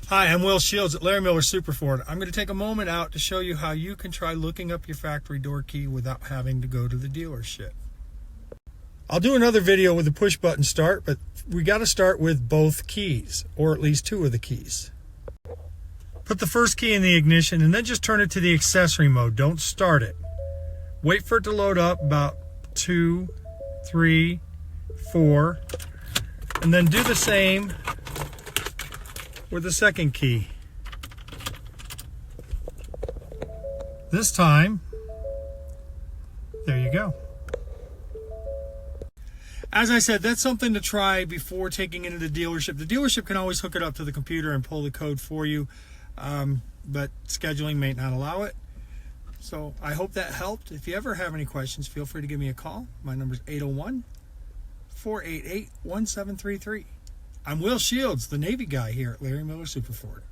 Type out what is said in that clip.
Hi, I'm Will Shields at Larry Miller Super Ford. I'm going to take a moment out to show you how you can try looking up your factory door key without having to go to the dealership. I'll do another video with the push button start, but we got to start with both keys, or at least two of the keys. Put the first key in the ignition and then just turn it to the accessory mode. Don't start it. Wait for it to load up about 2, 3, 4, and then do the same with the second key. This time, there you go. As I said, that's something to try before taking it to the dealership. The dealership can always hook it up to the computer and pull the code for you, but scheduling may not allow it. So I hope that helped. If you ever have any questions, feel free to give me a call. My number is 801-488-1733. I'm Will Shields, the Navy guy here at Larry Miller Super Ford.